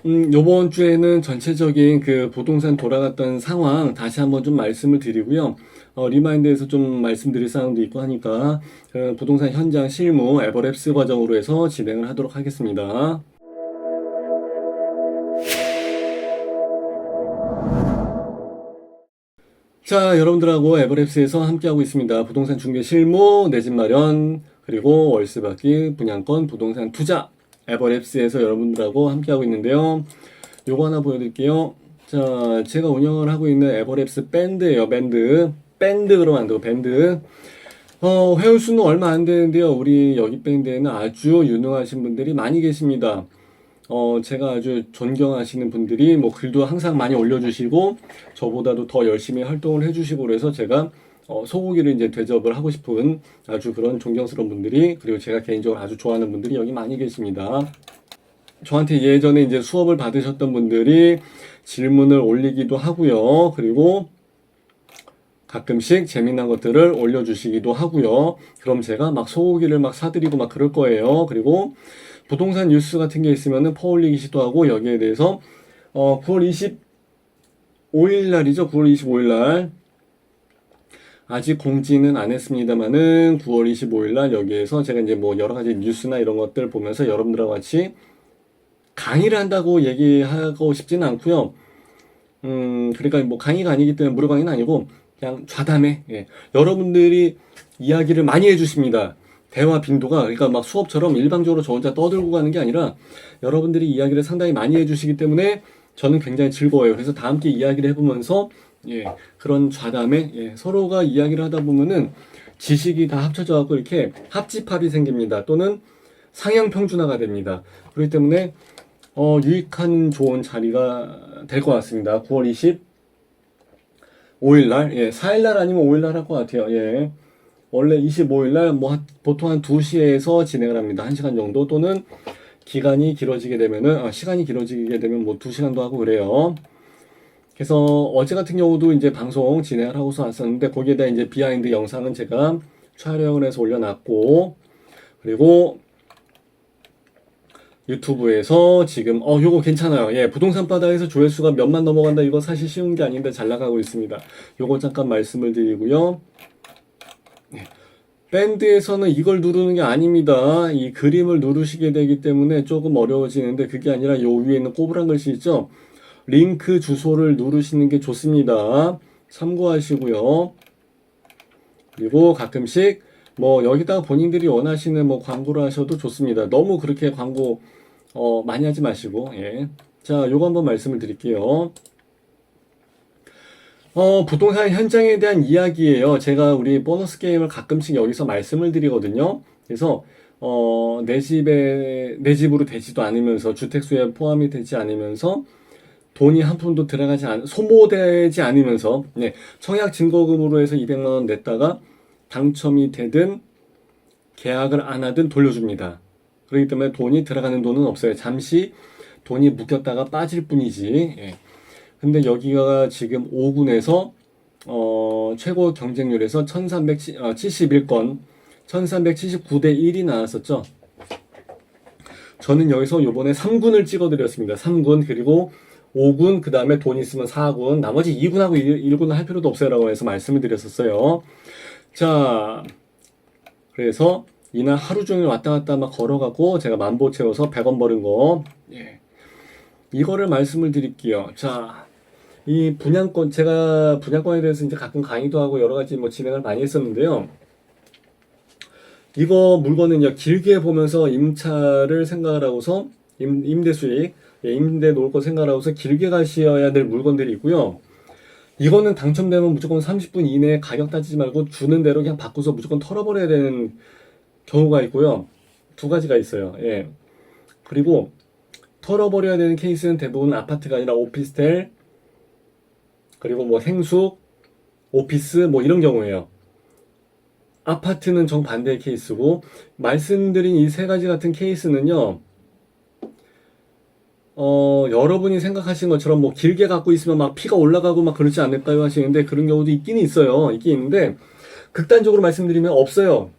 요번 주에는 전체적인 그 부동산 돌아갔던 상황 다시 한번 좀 말씀을 드리고요. 리마인드에서 좀 말씀드릴 사항도 있고 하니까 부동산 현장 실무 에버랩스 과정으로 해서 진행을 하도록 하겠습니다. 자, 여러분들하고 에버랩스에서 함께하고 있습니다. 부동산 중개 실무, 내 집 마련, 그리고 월세 받기, 분양권, 부동산 투자. 에버랩스에서 여러분들하고 함께하고 있는데요. 요거 하나 보여드릴게요. 자, 제가 운영을 하고 있는 에버랩스 밴드예요. 밴드 그러면 안 되고 밴드. 회원수는 얼마 안 되는데요. 우리 여기 밴드에는 아주 유능하신 분들이 많이 계십니다. 제가 아주 존경하시는 분들이 뭐 글도 항상 많이 올려주시고 저보다도 더 열심히 활동을 해주시고 그래서 제가 소고기를 이제 대접을 하고 싶은 아주 그런 존경스러운 분들이, 그리고 제가 개인적으로 아주 좋아하는 분들이 여기 많이 계십니다. 저한테 예전에 이제 수업을 받으셨던 분들이 질문을 올리기도 하고요. 그리고 가끔씩 재미난 것들을 올려주시기도 하고요. 그럼 제가 막 소고기를 막 사드리고 막 그럴 거예요. 그리고 부동산 뉴스 같은 게 있으면은 퍼올리기 시도하고 여기에 대해서 9월 25일 날이죠. 9월 25일 날 아직 공지는 안 했습니다만은 9월 25일 날 여기에서 제가 이제 뭐 여러 가지 뉴스나 이런 것들 보면서 여러분들하고 같이 강의를 한다고 얘기하고 싶지는 않고요. 그러니까 뭐 강의가 아니기 때문에 무료 강의는 아니고 그냥 좌담회. 예. 여러분들이 이야기를 많이 해주십니다. 대화 빈도가, 그러니까 막 수업처럼 일방적으로 저 혼자 떠들고 가는 게 아니라 여러분들이 이야기를 상당히 많이 해주시기 때문에 저는 굉장히 즐거워요. 그래서 다 함께 이야기를 해보면서 그런 좌담회, 서로가 이야기를 하다 보면은 지식이 다 합쳐져 갖고 이렇게 합집합이 생깁니다. 또는 상향평준화가 됩니다. 그렇기 때문에 유익한 좋은 자리가 될 것 같습니다. 9월 25일 날, 4일 날 아니면 5일 날 할 것 같아요. 원래 25일 날 뭐 보통 한 2시에서 진행을 합니다. 1시간 정도, 또는 기간이 길어지게 되면은 시간이 길어지게 되면 뭐 2시간도 하고 그래요. 그래서 어제 같은 경우도 이제 방송 진행을 하고서 왔었는데 거기에 대한 이제 비하인드 영상은 제가 촬영을 해서 올려놨고, 그리고 유튜브에서 지금 요거 괜찮아요. 부동산 바다에서 조회수가 몇만 넘어간다. 이거 사실 쉬운 게 아닌데 잘 나가고 있습니다. 요거 잠깐 말씀을 드리고요. 밴드에서는 이걸 누르는 게 아닙니다. 이 그림을 누르시게 되기 때문에 조금 어려워지는데, 그게 아니라 요 위에 있는 꼬부랑 글씨 있죠? 링크 주소를 누르시는 게 좋습니다. 참고하시고요. 그리고 가끔씩 뭐 여기다가 본인들이 원하시는 뭐 광고를 하셔도 좋습니다. 너무 그렇게 광고 많이 하지 마시고. 자, 요거 한번 말씀을 드릴게요. 부동산 현장에 대한 이야기예요. 제가 우리 보너스 게임을 가끔씩 여기서 말씀을 드리거든요. 그래서 내 집으로 되지도 않으면서, 주택수에 포함이 되지 않으면서, 돈이 한 푼도 소모되지 않으면서, 청약 증거금으로 해서 200만 원 냈다가 당첨이 되든 계약을 안 하든 돌려줍니다. 그렇기 때문에 돈이 들어가는 돈은 없어요. 잠시 돈이 묶였다가 빠질 뿐이지. 근데 여기가 지금 5군에서 최고 경쟁률에서 1371건 1379대 1이 나왔었죠. 저는 여기서 요번에 3군을 찍어드렸습니다. 3군, 그리고 5군, 그 다음에 돈 있으면 4군, 나머지 2군하고 1군은 할 필요도 없어요 라고 해서 말씀을 드렸었어요. 자, 그래서 이날 하루 종일 왔다 갔다 막 걸어가고 제가 만보 채워서 100원 버는 거, 이거를 말씀을 드릴게요. 자, 이 분양권, 제가 분양권에 대해서 이제 가끔 강의도 하고 여러 가지 뭐 진행을 많이 했었는데요. 이거 물건은요, 길게 보면서 임차를 생각을 하고서 임대 수익, 임대 놓을 거 생각을 하고서 길게 가셔야 될 물건들이 있고요. 이거는 당첨되면 무조건 30분 이내에 가격 따지지 말고 주는 대로 그냥 바꾸서 무조건 털어버려야 되는 경우가 있고요. 두 가지가 있어요. 그리고 털어버려야 되는 케이스는 대부분 아파트가 아니라 오피스텔, 그리고 뭐 생숙, 오피스 뭐 이런 경우예요. 아파트는 정반대의 케이스고, 말씀드린 이 세 가지 같은 케이스는요, 여러분이 생각하시는 것처럼 뭐 길게 갖고 있으면 막 피가 올라가고 막 그렇지 않을까요 하시는데, 그런 경우도 있긴 있어요. 있긴 있는데, 극단적으로 말씀드리면 없어요.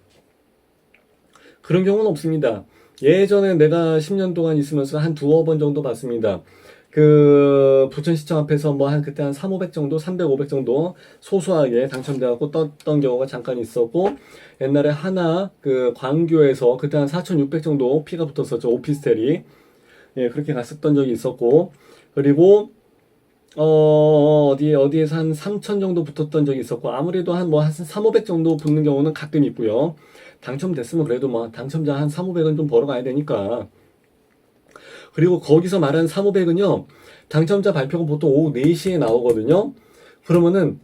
그런 경우는 없습니다. 예전에 내가 10년 동안 있으면서 한 두어 번 정도 봤습니다. 그 부천시청 앞에서 뭐 한 그때 한 3, 500 정도, 300, 500 정도 소소하게 당첨돼갖고 떴던 경우가 잠깐 있었고, 옛날에 하나 그 광교에서 그때 한 4,600 정도 피가 붙었었죠. 오피스텔이. 예, 그렇게 갔었던 적이 있었고, 그리고 어디에서 한 3천 정도 붙었던 적이 있었고, 아무래도 한 뭐 한 3, 500 정도 붙는 경우는 가끔 있고요. 당첨됐으면 그래도 뭐 당첨자 한 3, 500은 좀 벌어가야 되니까. 그리고 거기서 말하는 3, 500은요, 당첨자 발표가 보통 오후 4시에 나오거든요. 그러면은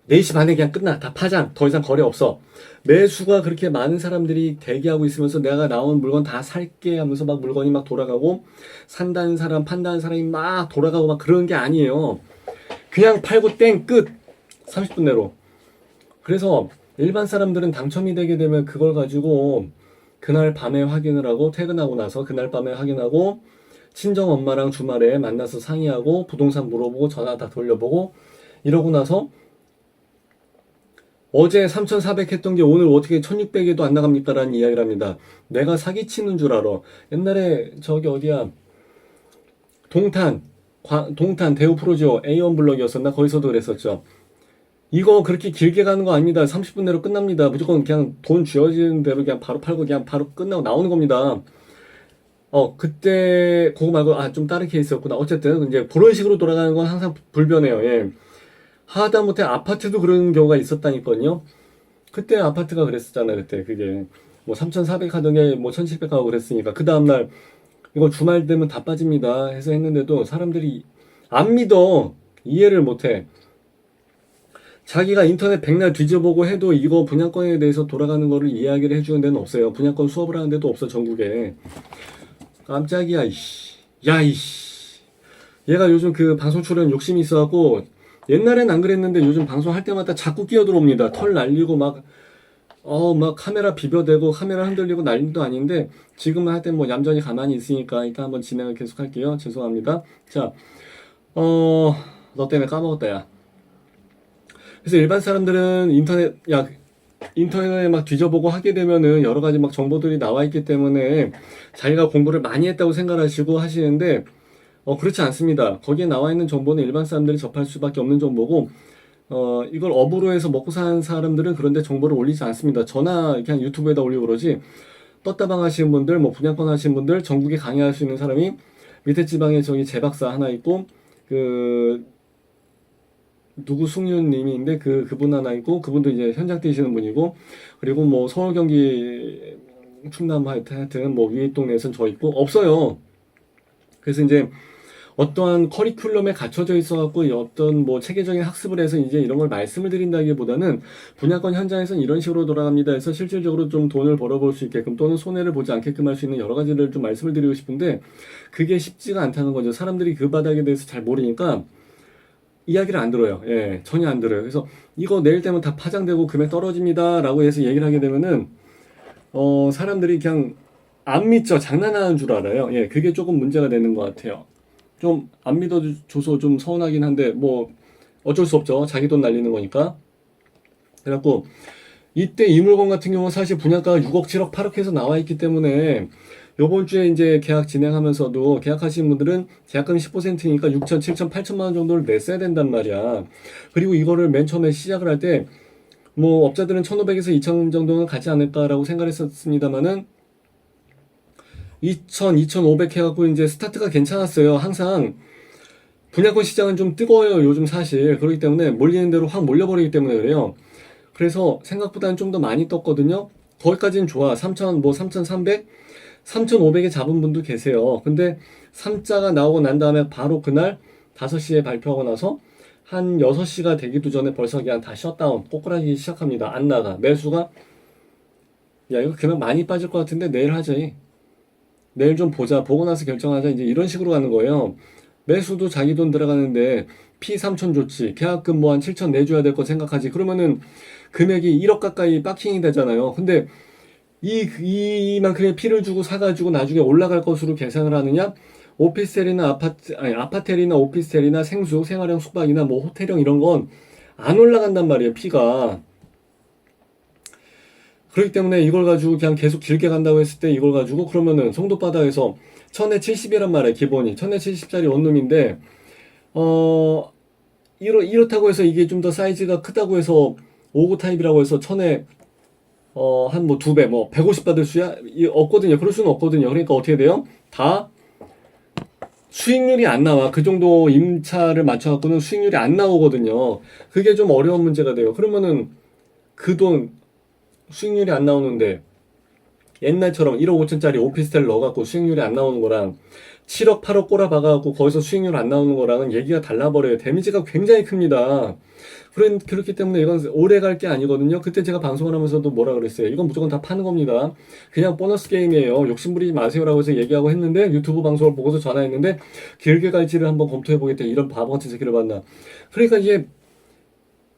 4시 반에 그냥 끝나. 다 파장. 더 이상 거래 없어. 매수가 그렇게 많은 사람들이 대기하고 있으면서 내가 나온 물건 다 살게 하면서 막 물건이 막 돌아가고, 산다는 사람, 판다는 사람이 막 돌아가고 막 그런 게 아니에요. 그냥 팔고 땡 끝. 30분 내로. 그래서 일반 사람들은 당첨이 되게 되면 그걸 가지고 그날 밤에 확인을 하고, 퇴근하고 나서 그날 밤에 확인하고, 친정 엄마랑 주말에 만나서 상의하고, 부동산 물어보고, 전화 다 돌려보고, 이러고 나서 어제 3,400 했던 게 오늘 어떻게 1,600에도 안 나갑니까? 라는 이야기를 합니다. 내가 사기치는 줄 알아. 옛날에 저기 어디야, 동탄, 동탄 대우 프로지오 A1 블럭이었었나? 거기서도 그랬었죠. 이거 그렇게 길게 가는 거 아닙니다. 30분 내로 끝납니다. 무조건 그냥 돈 쥐어지는 대로 그냥 바로 팔고 그냥 바로 끝나고 나오는 겁니다. 그때 그거 말고 좀 다른 케이스였구나. 어쨌든 이제 그런 식으로 돌아가는 건 항상 불변해요. 예. 하다못해 아파트도 그런 경우가 있었다니까요. 그때 아파트가 그랬었잖아요. 그때 그게 뭐 3,400 하던 게 뭐 1,700 하고 그랬으니까 그 다음날 이거 주말 되면 다 빠집니다 해서 했는데도 사람들이 안 믿어. 이해를 못해. 자기가 인터넷 백날 뒤져보고 해도 이거 분양권에 대해서 돌아가는 거를 이야기를 해주는 데는 없어요. 분양권 수업을 하는 데도 없어, 전국에. 깜짝이야, 이씨. 야, 이씨. 얘가 요즘 그 방송 출연 욕심이 있어갖고, 옛날엔 안 그랬는데 요즘 방송할 때마다 자꾸 끼어들어옵니다. 털 날리고 막 카메라 비벼대고 카메라 흔들리고 난리도 아닌데, 지금은 할 땐 뭐 얌전히 가만히 있으니까 일단 한번 진행을 계속 할게요. 죄송합니다. 자, 너 때문에 까먹었다, 야. 그래서 일반 사람들은 인터넷에 막 뒤져보고 하게 되면은 여러 가지 막 정보들이 나와 있기 때문에 자기가 공부를 많이 했다고 생각하시고 하시는데, 그렇지 않습니다. 거기에 나와 있는 정보는 일반 사람들이 접할 수밖에 없는 정보고, 이걸 업으로 해서 먹고 사는 사람들은 그런데 정보를 올리지 않습니다. 저나 그냥 유튜브에다 올리고 그러지, 떴다방 하시는 분들, 뭐 분양권 하시는 분들, 전국에 강의할 수 있는 사람이 밑에 지방에 저기 재박사 하나 있고, 그, 누구 승윤님인데 그분 하나 있고, 그분도 이제 현장 뛰시는 분이고, 그리고 뭐 서울 경기 충남 하여튼 뭐 위에 동네에선 저 있고 없어요. 그래서 이제 어떠한 커리큘럼에 갖춰져 있어갖고 어떤 뭐 체계적인 학습을 해서 이제 이런 걸 말씀을 드린다기보다는 분양권 현장에서는 이런 식으로 돌아갑니다 해서 실질적으로 좀 돈을 벌어볼 수 있게끔 또는 손해를 보지 않게끔 할 수 있는 여러 가지를 좀 말씀을 드리고 싶은데, 그게 쉽지가 않다는 거죠. 사람들이 그 바닥에 대해서 잘 모르니까 이야기를 안 들어요. 예, 전혀 안 들어요. 그래서 이거 내일 되면 다 파장되고 금액 떨어집니다 라고 해서 얘기를 하게 되면은 사람들이 그냥 안 믿죠. 장난하는 줄 알아요. 예, 그게 조금 문제가 되는 것 같아요. 좀 안 믿어줘서 좀 서운하긴 한데 뭐 어쩔 수 없죠. 자기 돈 날리는 거니까. 그래갖고 이때 이 물건 같은 경우는 사실 분양가가 6억, 7억, 8억 해서 나와 있기 때문에 요번 주에 이제 계약 진행하면서도 계약하시는 분들은 계약금 10%니까 6천, 7천, 8천만 원 정도를 냈어야 된단 말이야. 그리고 이거를 맨 처음에 시작을 할 때 뭐 업자들은 1,500에서 2천 정도는 가지 않을까라고 생각했었습니다만은 2천, 2,500 해갖고 이제 스타트가 괜찮았어요. 항상 분양권 시장은 좀 뜨거워요, 요즘 사실. 그렇기 때문에 몰리는 대로 확 몰려버리기 때문에 그래요. 그래서 생각보다는 좀 더 많이 떴거든요. 거기까지는 좋아. 3천, 뭐 3,300, 3,500에 잡은 분도 계세요. 근데 3자가 나오고 난 다음에 바로 그날 5시에 발표하고 나서 한 6시가 되기도 전에 벌써 그냥 다 셧다운, 꼬꾸라지기 시작합니다. 안 나가. 매수가, 야, 이거 그냥 많이 빠질 것 같은데 내일 하지. 내일 좀 보자. 보고 나서 결정하자. 이제 이런 식으로 가는 거예요. 매수도 자기 돈 들어가는데 피 3천 좋지. 계약금 뭐 한 7천 내줘야 될 거 생각하지. 그러면은 금액이 1억 가까이 박킹이 되잖아요. 근데 이만큼의 피를 주고 사가지고 나중에 올라갈 것으로 계산을 하느냐? 오피스텔이나 아파텔이나 오피스텔이나 생수, 생활형 숙박이나 뭐 호텔형 이런 건 안 올라간단 말이에요, 피가. 그렇기 때문에 이걸 가지고 그냥 계속 길게 간다고 했을 때 이걸 가지고 그러면은 송도바닥에서 1070이란 말이에요. 기본이 1070짜리 원룸인데 이렇다고 해서 이게 좀 더 사이즈가 크다고 해서 5구 타입이라고 해서 1000에 한 뭐 2배 뭐 150 받을 수야 없거든요. 그럴 수는 없거든요. 그러니까 어떻게 돼요? 다 수익률이 안 나와. 그 정도 임차를 맞춰갖고는 수익률이 안 나오거든요. 그게 좀 어려운 문제가 돼요. 그러면은 그 돈 수익률이 안 나오는데 옛날처럼 1억 5천짜리 오피스텔 넣어갖고 수익률이 안 나오는 거랑 7억 8억 꼬라박아갖고 거기서 수익률 안 나오는 거랑은 얘기가 달라버려요. 데미지가 굉장히 큽니다. 그렇기 때문에 이건 오래 갈 게 아니거든요. 그때 제가 방송을 하면서도 뭐라 그랬어요. 이건 무조건 다 파는 겁니다. 그냥 보너스 게임이에요. 욕심부리지 마세요라고 해서 얘기하고 했는데 유튜브 방송을 보고서 전화했는데 길게 갈지를 한번 검토해보겠다. 이런 바보같은 새끼를 봤나. 그러니까 이게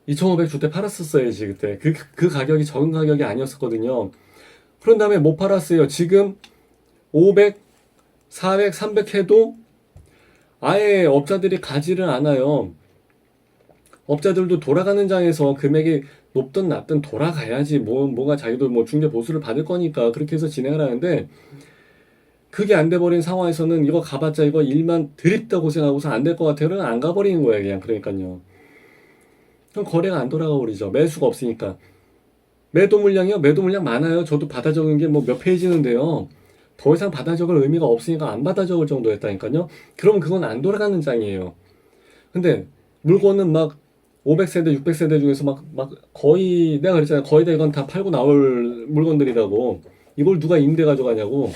2,500 주대 팔았었어야지 그때. 그 가격이 적은 가격이 아니었었거든요. 그런 다음에 못 팔았어요. 지금 500, 400, 300 해도 아예 업자들이 가지를 않아요. 업자들도 돌아가는 장에서 금액이 높든 낮든 돌아가야지 뭐가 자기도 뭐 중개 보수를 받을 거니까 그렇게 해서 진행을 하는데 그게 안 돼버린 상황에서는 이거 가봤자 이거 일만 드립다 고생하고서 안 될 것 같아요는 안 가버리는 거예요. 그냥 그러니까요. 그럼 거래가 안 돌아가 버리죠. 매수가 없으니까. 매도 물량이요? 매도 물량 많아요. 저도 받아 적은 게 뭐 몇 페이지는데요. 더 이상 받아 적을 의미가 없으니까 안 받아 적을 정도였다니까요. 그러면 그건 안 돌아가는 장이에요. 근데 물건은 막 500세대, 600세대 중에서 막 거의 내가 그랬잖아요. 거의 다 이건 다 팔고 나올 물건들이라고. 이걸 누가 임대 가져가냐고.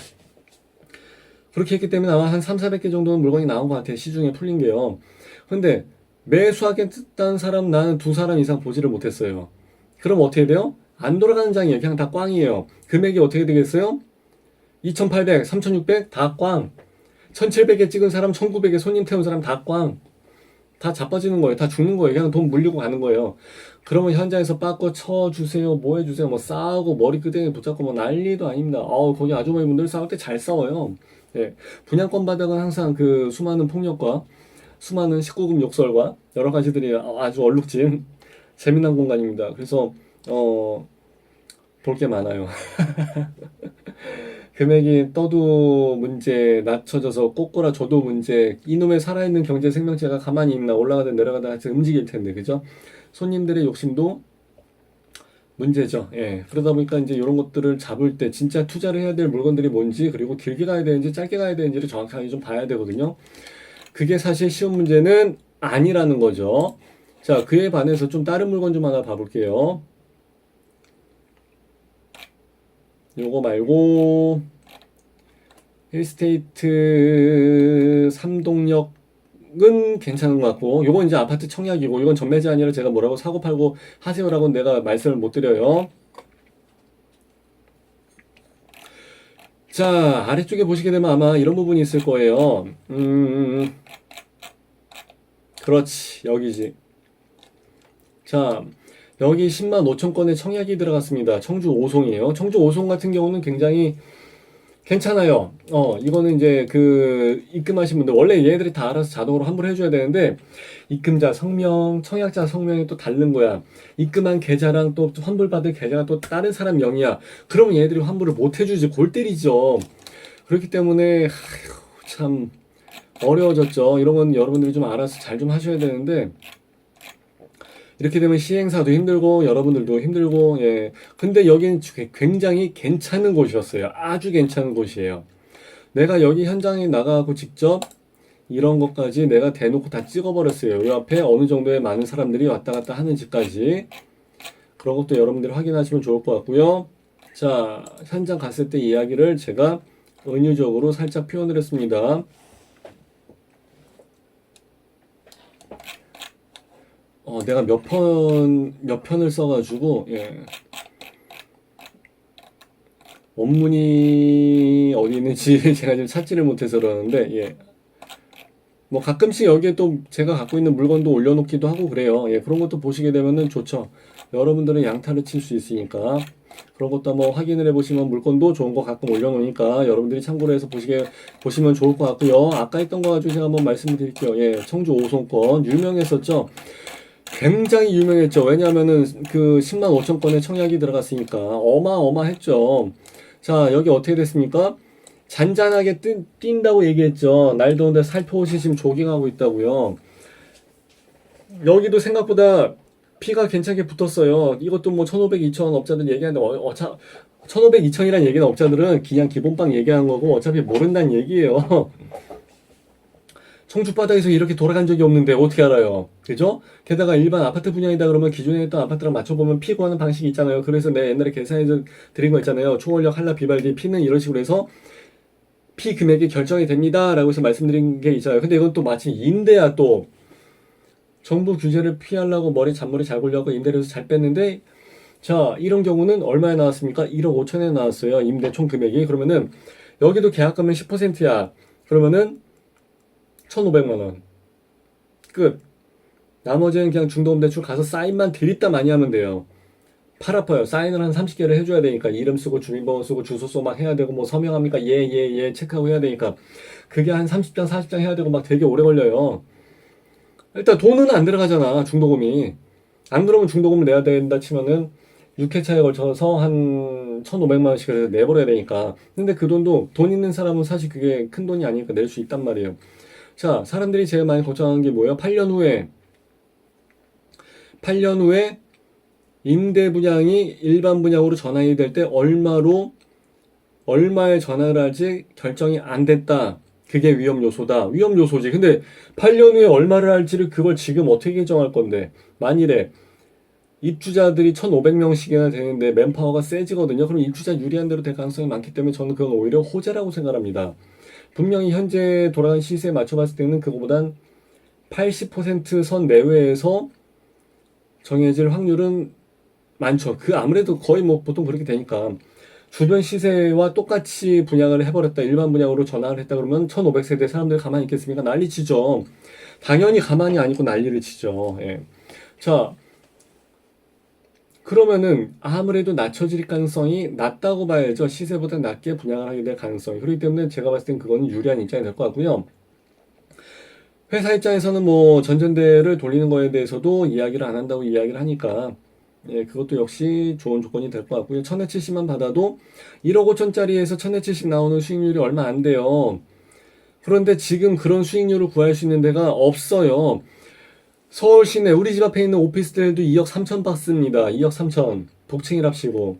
그렇게 했기 때문에 아마 한 3, 400개 정도는 물건이 나온 것 같아요. 시중에 풀린 게요. 근데 매수하겠다는 사람 나는 2사람 이상 보지를 못했어요. 그럼 어떻게 돼요? 안 돌아가는 장이에요. 그냥 다 꽝이에요. 금액이 어떻게 되겠어요? 2,800, 3,600 다 꽝. 1,700에 찍은 사람, 1,900에 손님 태운 사람 다 꽝. 다 자빠지는 거예요. 다 죽는 거예요. 그냥 돈 물리고 가는 거예요. 그러면 현장에서 빠꿔 쳐주세요. 뭐 해주세요. 뭐 싸우고 머리끄댕이 붙잡고 뭐 난리도 아닙니다. 거기 아주머니분들 싸울 때 잘 싸워요. 예. 분양권 바닥은 항상 그 수많은 폭력과 수많은 19금 욕설과 여러 가지들이 아주 얼룩진 재미난 공간입니다. 그래서 볼 게 많아요. 금액이 떠도 문제, 낮춰져서 꼬꾸라져도 문제, 이놈의 살아있는 경제 생명체가 가만히 있나 올라가다 내려가다 같이 움직일 텐데, 그죠? 손님들의 욕심도 문제죠. 예. 그러다 보니까 이제 이런 것들을 잡을 때 진짜 투자를 해야 될 물건들이 뭔지, 그리고 길게 가야 되는지 짧게 가야 되는지를 정확하게 좀 봐야 되거든요. 그게 사실 쉬운 문제는 아니라는 거죠. 자, 그에 반해서 좀 다른 물건 좀 하나 봐볼게요. 요거 말고 힐스테이트 3동역은 괜찮은 것 같고, 요건 이제 아파트 청약이고, 이건 전매제 아니라 제가 뭐라고 사고 팔고 하세요라고 내가 말씀을 못 드려요. 자, 아래쪽에 보시게 되면 아마 이런 부분이 있을 거예요. 그렇지, 여기지. 자, 여기 10만 5천 건의 청약이 들어갔습니다. 청주 5송이에요. 청주 5송 같은 경우는 굉장히 괜찮아요. 이거는 이제 그 입금하신 분들 원래 얘네들이 다 알아서 자동으로 환불 해줘야 되는데 입금자 성명, 청약자 성명이 또 다른 거야. 입금한 계좌랑 또 환불받을 계좌가 또 다른 사람 명이야. 그러면 얘네들이 환불을 못 해주지. 골 때리죠. 그렇기 때문에 참 어려워졌죠. 이런 건 여러분들이 좀 알아서 잘 좀 하셔야 되는데 이렇게 되면 시행사도 힘들고 여러분들도 힘들고. 예. 근데 여기는 굉장히 괜찮은 곳이었어요. 아주 괜찮은 곳이에요. 내가 여기 현장에 나가고 직접 이런 것까지 내가 대놓고 다 찍어버렸어요. 이 앞에 어느 정도의 많은 사람들이 왔다 갔다 하는 집까지. 그런 것도 여러분들이 확인하시면 좋을 것 같고요. 자, 현장 갔을 때 이야기를 제가 은유적으로 살짝 표현을 했습니다. 내가 몇 편을 써가지고, 예. 원문이 어디 있는지 제가 지금 찾지를 못해서 그러는데, 예. 뭐 가끔씩 여기에 또 제가 갖고 있는 물건도 올려놓기도 하고 그래요. 예. 그런 것도 보시게 되면은 좋죠. 여러분들은 양타를 칠 수 있으니까. 그런 것도 한번 확인을 해보시면 물건도 좋은 거 가끔 올려놓으니까 여러분들이 참고로 해서 보시면 좋을 것 같고요. 아까 했던 거 가지고 제가 한번 말씀을 드릴게요. 예. 청주 5송권 유명했었죠. 굉장히 유명했죠. 왜냐하면은 그 10만 5천 건의 청약이 들어갔으니까 어마어마했죠. 자, 여기 어떻게 됐습니까? 잔잔하게 뛴다고 얘기했죠. 날 더운데 살포시 지금 조깅하고 있다고요. 여기도 생각보다 피가 괜찮게 붙었어요. 이것도 뭐 1,500, 2,000 업자들 얘기하는데 1,500, 2,000이란 얘기는 업자들은 그냥 기본빵 얘기한 거고 어차피 모른다는 얘기예요. 청주바닥에서 이렇게 돌아간 적이 없는데 어떻게 알아요? 그죠? 게다가 일반 아파트 분양이다 그러면 기존에 했던 아파트랑 맞춰보면 피 구하는 방식이 있잖아요. 그래서 내가 옛날에 계산해서 드린 거 있잖아요. 초원력, 한라, 비발디, 피는 이런 식으로 해서 피 금액이 결정이 됩니다. 라고 해서 말씀드린 게 있어요. 근데 이건 또 마치 임대야 또 정부 규제를 피하려고 잔머리 잘 굴려고 임대를 해서 잘 뺐는데 자, 이런 경우는 얼마에 나왔습니까? 1억 5천에 나왔어요. 임대 총 금액이. 그러면은 여기도 계약가면 10%야. 그러면은 1,500만 원. 끝. 나머지는 그냥 중도금대출 가서 사인만 드립다 많이 하면 돼요. 팔 아파요. 사인을 한 30개를 해줘야 되니까 이름 쓰고 주민번호 쓰고 주소 써 막 해야 되고 뭐 서명합니까? 예 체크하고 해야 되니까 그게 한 30장 40장 해야 되고 막 되게 오래 걸려요. 일단 돈은 안 들어가잖아. 중도금이. 안 그러면 중도금을 내야 된다 치면은 6회차에 걸쳐서 한 1,500만 원씩을 내버려야 되니까. 근데 그 돈도 돈 있는 사람은 사실 그게 큰 돈이 아니니까 낼 수 있단 말이에요. 자, 사람들이 제일 많이 걱정하는 게 뭐예요? 8년 후에 임대 분양이 일반 분양으로 전환이 될 때 얼마에 전환을 할지 결정이 안 됐다. 그게 위험 요소다. 위험 요소지. 근데 8년 후에 얼마를 할지를 그걸 지금 어떻게 결정할 건데 만일에 입주자들이 1,500명씩이나 되는데 맨파워가 세지거든요. 그럼 입주자 유리한 대로 될 가능성이 많기 때문에 저는 그건 오히려 호재라고 생각합니다. 분명히 현재 돌아가는 시세에 맞춰봤을 때는 그거보단 80%선 내외에서 정해질 확률은 많죠. 그 아무래도 거의 뭐 보통 그렇게 되니까 주변 시세와 똑같이 분양을 해버렸다. 일반 분양으로 전환을 했다 그러면 1,500세대 사람들 가만히 있겠습니까? 난리 치죠. 당연히 가만히 안 있고 난리를 치죠. 예. 자, 그러면은 아무래도 낮춰질 가능성이 낮다고 봐야죠. 시세보다 낮게 분양을 하게 될 가능성이. 그렇기 때문에 제가 봤을 땐 그거는 유리한 입장이 될 것 같고요. 회사 입장에서는 뭐 전전대를 돌리는 거에 대해서도 이야기를 안 한다고 이야기를 하니까 예, 그것도 역시 좋은 조건이 될 것 같고요. 1,070만 받아도 1억 5천짜리에서 1,070 나오는 수익률이 얼마 안 돼요. 그런데 지금 그런 수익률을 구할 수 있는 데가 없어요. 서울 시내 우리 집 앞에 있는 오피스텔도 2억 3천 받습니다. 2억 3천 독층이랍시고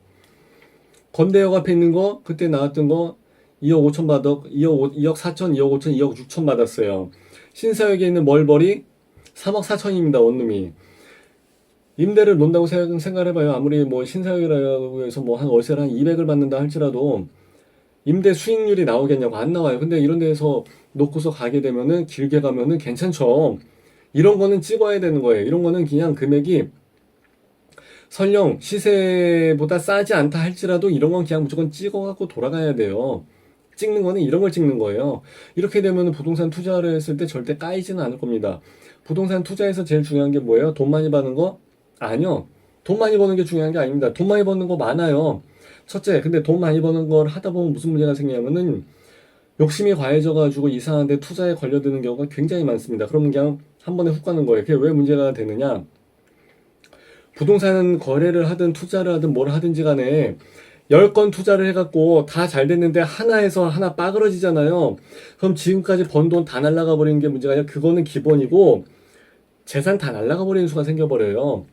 건대역 앞에 있는 거 그때 나왔던 거 2억 5천 2억 4천, 2억 5천, 2억 6천 받았어요. 신사역에 있는 멀버리 3억 4천입니다. 원룸이. 임대를 놓는다고 생각을 해봐요. 아무리 뭐 신사역이라고 해서 뭐 한 월세를 한 200을 받는다 할지라도 임대 수익률이 나오겠냐고 안 나와요. 근데 이런 데서 놓고서 가게 되면은 길게 가면은 괜찮죠. 이런 거는 찍어야 되는 거예요. 이런 거는 그냥 금액이 설령 시세보다 싸지 않다 할지라도 이런 건 그냥 무조건 찍어갖고 돌아가야 돼요. 찍는 거는 이런 걸 찍는 거예요. 이렇게 되면 부동산 투자를 했을 때 절대 까이지는 않을 겁니다. 부동산 투자에서 제일 중요한 게 뭐예요? 돈 많이 버는 거? 아니요. 돈 많이 버는 게 중요한 게 아닙니다. 돈 많이 버는 거 많아요. 첫째, 근데 돈 많이 버는 걸 하다 보면 무슨 문제가 생기냐면은 욕심이 과해져가지고 이상한 데 투자에 걸려드는 경우가 굉장히 많습니다. 그러면 그냥 한 번에 훅 가는 거예요. 그게 왜 문제가 되느냐? 부동산 거래를 하든 투자를 하든 뭘 하든지 간에 10건 투자를 해갖고 다 잘 됐는데 하나에서 하나 빠그러지잖아요. 그럼 지금까지 번 돈 다 날라가 버리는 게 문제가 아니라 그거는 기본이고 재산 다 날라가 버리는 수가 생겨버려요.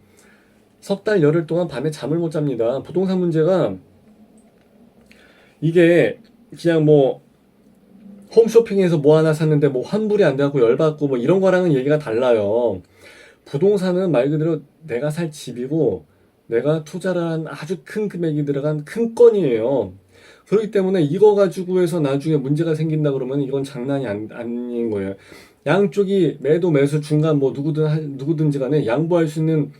석 달 열흘 동안 밤에 잠을 못 잡니다. 부동산 문제가 이게 그냥 뭐 홈쇼핑에서 뭐 하나 샀는데 뭐 환불이 안 돼갖고 열받고 뭐 이런 거랑은 얘기가 달라요. 부동산은 말 그대로 내가 살 집이고 내가 투자를 한 아주 큰 금액이 들어간 큰 건이에요. 그렇기 때문에 이거 가지고 해서 나중에 문제가 생긴다 그러면 이건 장난이 아닌 거예요. 양쪽이 매도 매수 중간 뭐 누구든지 간에 양보할 수 있는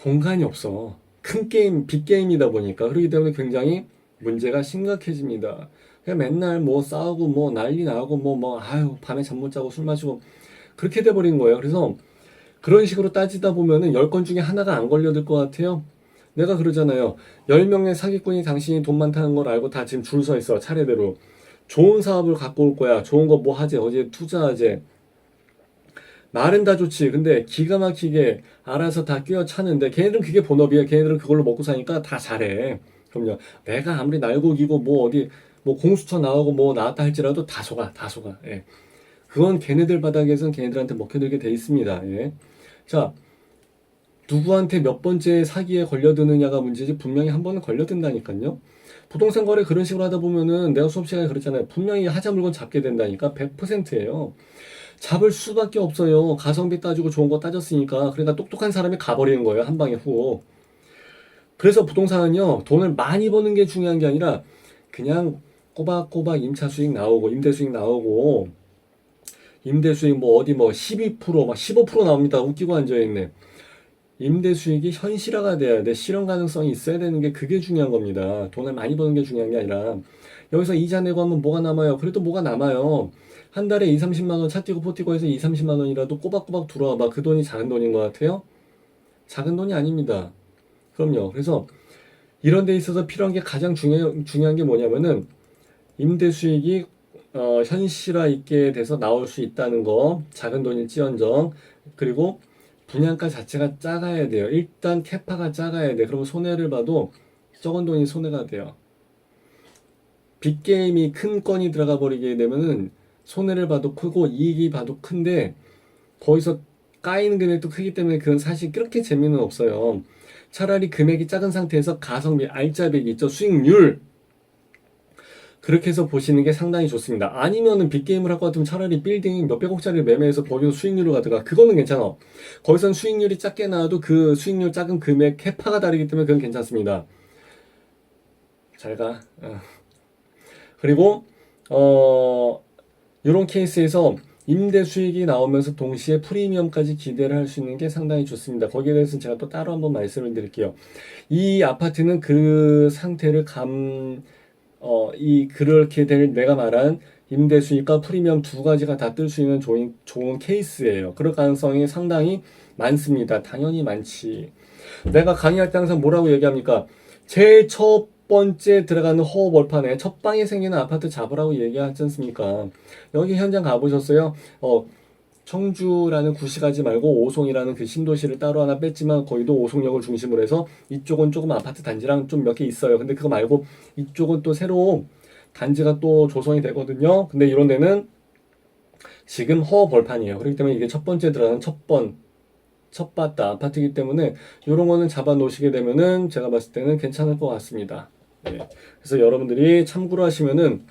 공간이 없어. 큰 게임, 빅게임이다 보니까. 그렇기 때문에 굉장히 문제가 심각해집니다. 그냥 맨날 뭐 싸우고 뭐 난리 나고 아유 밤에 잠 못 자고 술 마시고 그렇게 돼버린 거예요. 그래서 그런 식으로 따지다 보면은 10건 중에 하나가 안 걸려들 것 같아요. 내가 그러잖아요. 10명의 사기꾼이 당신이 돈 많다는 걸 알고 다 지금 줄 서 있어. 차례대로. 좋은 사업을 갖고 올 거야. 좋은 거 뭐 하지? 어제 투자하지? 말은 다 좋지. 근데 기가 막히게 알아서 다 끼워 차는데 걔네들은 그게 본업이야. 걔네들은 그걸로 먹고 사니까 다 잘해. 그럼요. 내가 아무리 날고 기고 뭐 어디 뭐 공수처 나오고 뭐 나왔다 할지라도 다 속아. 다 속아. 예. 그건 걔네들 바닥에선 걔네들한테 먹혀들게 돼 있습니다. 예. 자, 누구한테 몇 번째 사기에 걸려드느냐가 문제지 분명히 한 번은 걸려든다니까요. 부동산 거래 그런 식으로 하다 보면은 내가 수업 시간에 그랬잖아요. 분명히 하자 물건 잡게 된다니까 100%예요. 잡을 수밖에 없어요. 가성비 따지고 좋은 거 따졌으니까. 그러니까 똑똑한 사람이 가버리는 거예요. 한 방에 후. 그래서 부동산은요. 돈을 많이 버는 게 중요한 게 아니라 그냥 꼬박꼬박 임차 수익 나오고 임대 수익 나오고 임대 수익 뭐 어디 뭐 12%막 15% 나옵니다. 웃기고 앉아있네. 임대 수익이 현실화가 돼야 돼. 실현 가능성이 있어야 되는 게 그게 중요한 겁니다. 돈을 많이 버는 게 중요한 게 아니라 여기서 이자 내고 하면 뭐가 남아요? 그래도 뭐가 남아요. 한 달에 2, 30만 원 차 띄고 포 띄고 해서 2, 30만 원이라도 꼬박꼬박 들어와 봐. 그 돈이 작은 돈인 것 같아요? 작은 돈이 아닙니다. 그럼요. 그래서 이런 데 있어서 필요한 게 가장 중요한 게 뭐냐면은 임대 수익이 현실화 있게 돼서 나올 수 있다는 거. 작은 돈일지언정. 그리고 분양가 자체가 작아야 돼요. 일단 캐파가 작아야 돼. 그러면 손해를 봐도 적은 돈이 손해가 돼요. 빅게임이 큰 건이 들어가 버리게 되면은 손해를 봐도 크고 이익이 봐도 큰데 거기서 까이는 금액도 크기 때문에 그건 사실 그렇게 재미는 없어요. 차라리 금액이 작은 상태에서 가성비, 알짜배기 있죠. 수익률. 그렇게 해서 보시는 게 상당히 좋습니다. 아니면은 빅게임을 할 것 같으면 차라리 빌딩 몇백억짜리 매매해서 거기서 수익률을 가져가. 그거는 괜찮아. 거기선 수익률이 작게 나와도 그 수익률 작은 금액 캐파가 다르기 때문에 그건 괜찮습니다. 잘 가. 그리고 이런 케이스에서 임대 수익이 나오면서 동시에 프리미엄까지 기대를 할 수 있는 게 상당히 좋습니다. 거기에 대해서는 제가 또 따로 한번 말씀을 드릴게요. 이 아파트는 그 상태를 그렇게 될 내가 말한 임대 수익과 프리미엄 두 가지가 다 뜰 수 있는 좋은 케이스예요. 그럴 가능성이 상당히 많습니다. 당연히 많지. 내가 강의할 때 항상 뭐라고 얘기합니까? 제일 첫 번째 들어가는 호흡 월판에 첫 방에 생기는 아파트 잡으라고 얘기하지 않습니까? 여기 현장 가보셨어요? 청주라는 구시 가지 말고 오송이라는 그 신도시를 따로 하나 뺐지만 거기도 오송역을 중심으로 해서 이쪽은 조금 아파트 단지랑 좀 몇 개 있어요. 근데 그거 말고 이쪽은 또 새로 단지가 또 조성이 되거든요. 근데 이런 데는 지금 허 벌판이에요. 그렇기 때문에 이게 첫 번째 들어가는 첫 바다 아파트이기 때문에 이런 거는 잡아 놓으시게 되면은 제가 봤을 때는 괜찮을 것 같습니다. 네. 그래서 여러분들이 참고로 하시면은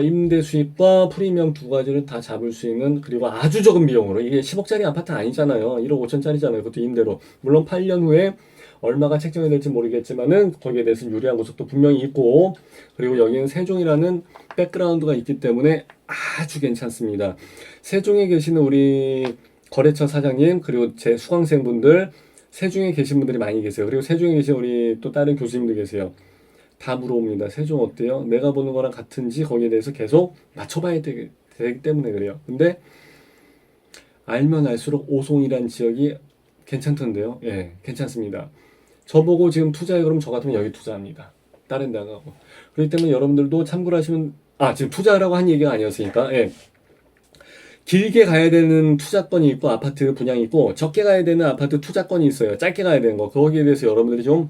임대 수익과 프리미엄 두 가지를 다 잡을 수 있는, 그리고 아주 적은 비용으로, 이게 10억짜리 아파트 아니잖아요. 1억 5천짜리잖아요. 그것도 임대로. 물론 8년 후에 얼마가 책정이 될지 모르겠지만은 거기에 대해서 유리한 구석도 분명히 있고, 그리고 여기는 세종이라는 백그라운드가 있기 때문에 아주 괜찮습니다. 세종에 계시는 우리 거래처 사장님, 그리고 제 수강생분들, 세종에 계신 분들이 많이 계세요. 그리고 세종에 계신 우리 또 다른 교수님들 계세요. 다 물어봅니다. 세종 어때요? 내가 보는 거랑 같은지 거기에 대해서 계속 맞춰봐야 되기 때문에 그래요. 근데 알면 알수록 오송이란 지역이 괜찮던데요. 예, 괜찮습니다. 저보고 지금 투자해 그러면 저 같으면 여기 투자합니다. 다른 데 안 가고. 그렇기 때문에 여러분들도 참고를 하시면, 지금 투자하라고 한 얘기가 아니었으니까, 예. 길게 가야 되는 투자권이 있고 아파트 분양이 있고 적게 가야 되는 아파트 투자권이 있어요. 짧게 가야 되는 거. 거기에 대해서 여러분들이 좀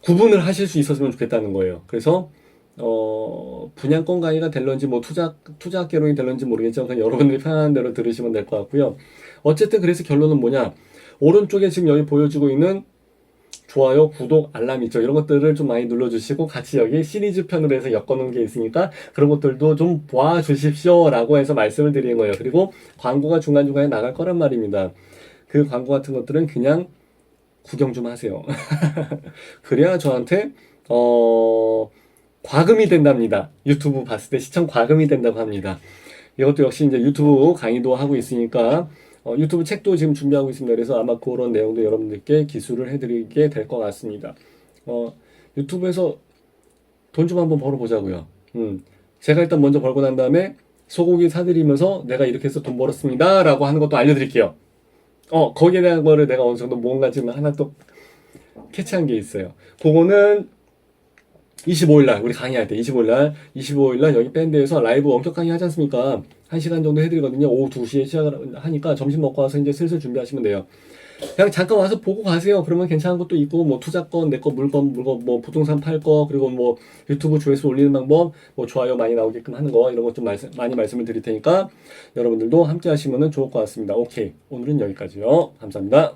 구분을 하실 수 있었으면 좋겠다는 거예요. 그래서 분양권 강의가 될런지 뭐 투자 개론이 될런지 모르겠지만 그냥 여러분들이 편안한 대로 들으시면 될 것 같고요. 어쨌든 그래서 결론은 뭐냐? 오른쪽에 지금 여기 보여지고 있는 좋아요, 구독, 알람 있죠. 이런 것들을 좀 많이 눌러주시고 같이 여기 시리즈 편으로 해서 엮어놓은 게 있으니까 그런 것들도 좀 봐주십시오 라고 해서 말씀을 드리는 거예요. 그리고 광고가 중간중간에 나갈 거란 말입니다. 그 광고 같은 것들은 그냥 구경 좀 하세요. 그래야 저한테 과금이 된답니다. 유튜브 봤을 때 시청 과금이 된다고 합니다. 이것도 역시 이제 유튜브 강의도 하고 있으니까 유튜브 책도 지금 준비하고 있습니다. 그래서 아마 그런 내용도 여러분들께 기술을 해드리게 될 것 같습니다. 유튜브에서 돈 좀 한번 벌어보자고요. 제가 일단 먼저 벌고 난 다음에 소고기 사드리면서 내가 이렇게 해서 돈 벌었습니다 라고 하는 것도 알려드릴게요. 거기에 대한 거를 내가 어느 정도 뭔가 지금 하나 또 캐치한 게 있어요. 그거는 25일날 우리 강의할 때 25일날 여기 밴드에서 라이브 원격 강의 하지 않습니까? 1시간 정도 해드리거든요. 오후 2시에 시작을 하니까 점심 먹고 와서 이제 슬슬 준비하시면 돼요. 그냥 잠깐 와서 보고 가세요. 그러면 괜찮은 것도 있고, 뭐 투자권, 내 거 물건, 뭐 부동산 팔 거, 그리고 뭐 유튜브 조회수 올리는 방법, 뭐 좋아요 많이 나오게끔 하는 거, 이런 것 좀 많이 말씀을 드릴 테니까 여러분들도 함께 하시면 좋을 것 같습니다. 오케이. 오늘은 여기까지요. 감사합니다.